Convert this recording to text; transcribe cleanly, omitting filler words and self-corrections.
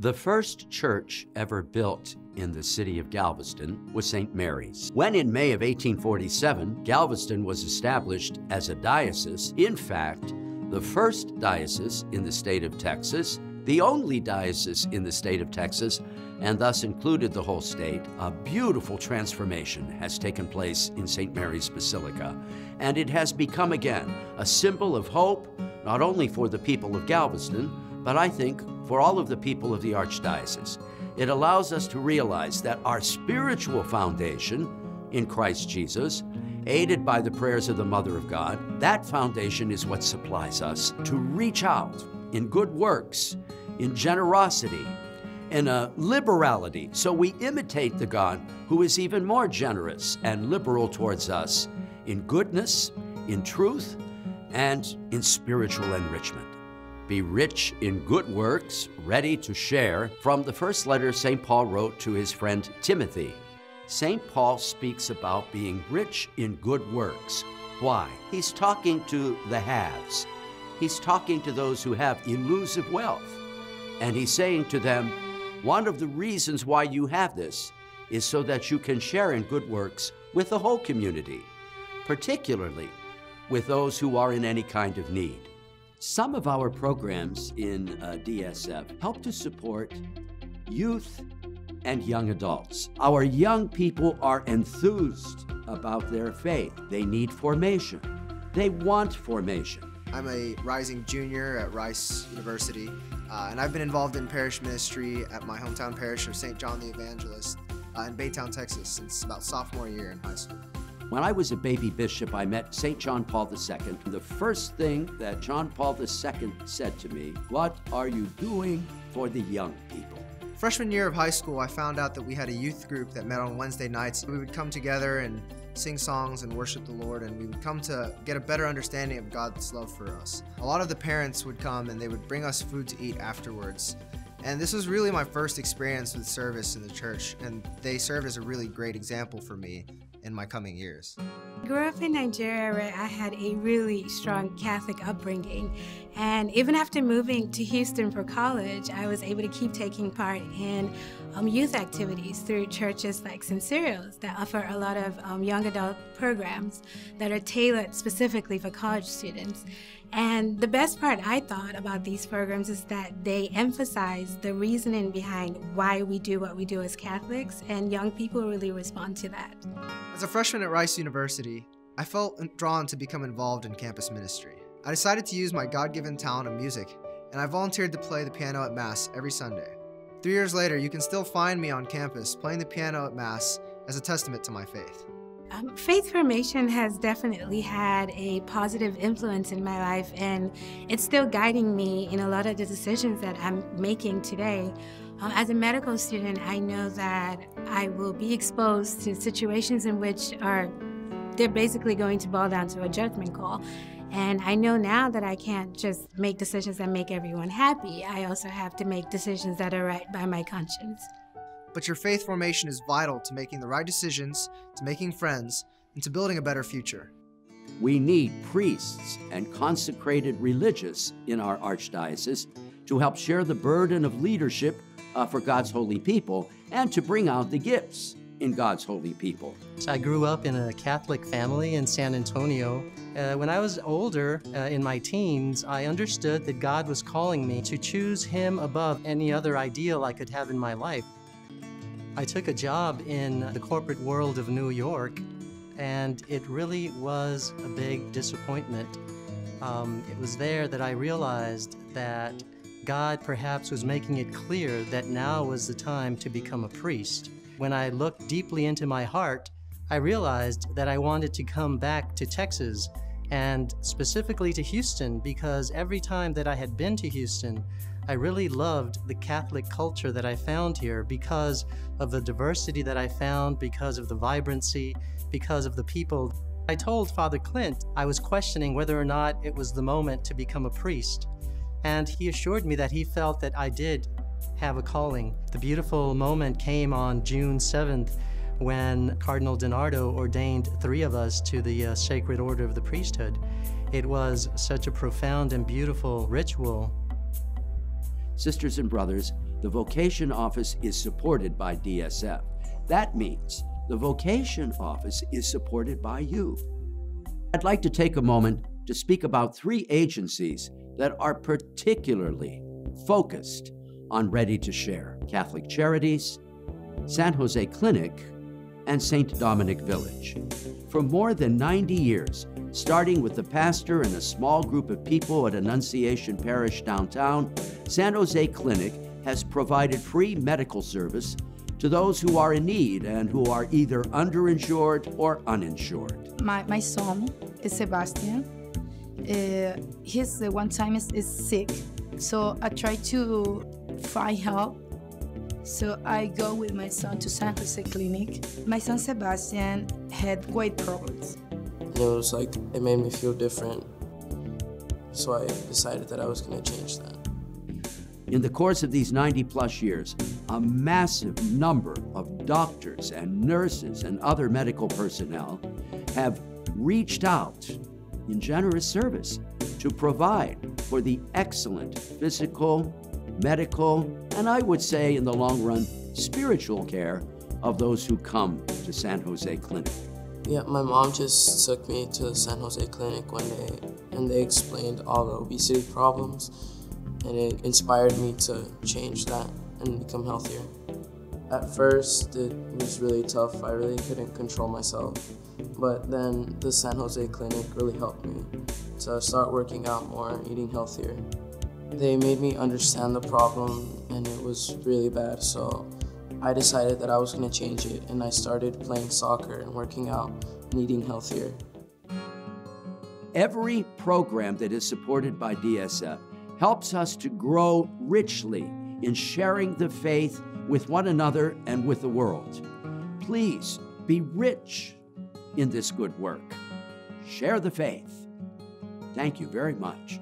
The first church ever built in the city of Galveston was St. Mary's. When in May of 1847, Galveston was established as a diocese, in fact, the first diocese in the state of Texas, the only diocese in the state of Texas, and thus included the whole state, a beautiful transformation has taken place in St. Mary's Basilica, and it has become again a symbol of hope, not only for the people of Galveston, but I think for all of the people of the Archdiocese. It allows us to realize that our spiritual foundation in Christ Jesus, aided by the prayers of the Mother of God, that foundation is what supplies us to reach out in good works, in generosity, in a liberality, so we imitate the God who is even more generous and liberal towards us in goodness, in truth, and in spiritual enrichment. Be rich in good works, ready to share, from the first letter St. Paul wrote to his friend Timothy. St. Paul speaks about being rich in good works. Why? He's talking to the haves. He's talking to those who have elusive wealth. And he's saying to them, one of the reasons why you have this is so that you can share in good works with the whole community, particularly with those who are in any kind of need. Some of our programs in DSF help to support youth and young adults. Our young people are enthused about their faith. They need formation. They want formation. I'm a rising junior at Rice University, and I've been involved in parish ministry at my hometown parish of St. John the Evangelist in Baytown, Texas, since about sophomore year in high school. When I was a baby bishop, I met St. John Paul II. The first thing that John Paul II said to me, "What are you doing for the young people?" Freshman year of high school, I found out that we had a youth group that met on Wednesday nights. We would come together and sing songs and worship the Lord, and we would come to get a better understanding of God's love for us. A lot of the parents would come and they would bring us food to eat afterwards. And this was really my first experience with service in the church, and they served as a really great example for me in my coming years. I grew up in Nigeria where I had a really strong Catholic upbringing, and even after moving to Houston for college, I was able to keep taking part in youth activities through churches like Sinceros that offer a lot of young adult programs that are tailored specifically for college students. And the best part I thought about these programs is that they emphasize the reasoning behind why we do what we do as Catholics, and young people really respond to that. As a freshman at Rice University, I felt drawn to become involved in campus ministry. I decided to use my God-given talent of music, and I volunteered to play the piano at Mass every Sunday. 3 years later, you can still find me on campus playing the piano at Mass as a testament to my faith. Faith formation has definitely had a positive influence in my life, and it's still guiding me in a lot of the decisions that I'm making today. As a medical student, I know that I will be exposed to situations in which they're basically going to boil down to a judgment call. And I know now that I can't just make decisions that make everyone happy. I also have to make decisions that are right by my conscience. But your faith formation is vital to making the right decisions, to making friends, and to building a better future. We need priests and consecrated religious in our archdiocese to help share the burden of leadership for God's holy people and to bring out the gifts in God's holy people. I grew up in a Catholic family in San Antonio. When I was older, in my teens, I understood that God was calling me to choose Him above any other ideal I could have in my life. I took a job in the corporate world of New York, and it really was a big disappointment. It was there that I realized that God perhaps was making it clear that now was the time to become a priest. When I looked deeply into my heart, I realized that I wanted to come back to Texas, and specifically to Houston, because every time that I had been to Houston, I really loved the Catholic culture that I found here because of the diversity that I found, because of the vibrancy, because of the people. I told Father Clint I was questioning whether or not it was the moment to become a priest, and he assured me that he felt that I did have a calling. The beautiful moment came on June 7th when Cardinal DiNardo ordained 3 of us to the Sacred Order of the Priesthood. It was such a profound and beautiful ritual. Sisters and brothers, the vocation office is supported by DSF. That means the vocation office is supported by you. I'd like to take a moment to speak about 3 agencies that are particularly focused on Ready to Share: Catholic Charities, San Jose Clinic, and St. Dominic Village. For more than 90 years, starting with the pastor and a small group of people at Annunciation Parish downtown, San Jose Clinic has provided free medical service to those who are in need and who are either underinsured or uninsured. My son is Sebastian. He's one time is sick, so I try to find help. So I go with my son to San Jose Clinic. My son Sebastian had weight problems. And it was like, it made me feel different. So I decided that I was going to change that. In the course of these 90-plus years, a massive number of doctors and nurses and other medical personnel have reached out in generous service to provide for the excellent physical, medical, and I would say in the long run, spiritual care of those who come to San Jose Clinic. Yeah, my mom just took me to the San Jose Clinic one day and they explained all the obesity problems, and it inspired me to change that and become healthier. At first, it was really tough. I really couldn't control myself. But then the San Jose Clinic really helped me to start working out more, eating healthier. They made me understand the problem, and it was really bad, so I decided that I was going to change it, and I started playing soccer and working out and eating healthier. Every program that is supported by DSF helps us to grow richly in sharing the faith with one another and with the world. Please be rich in this good work. Share the faith. Thank you very much.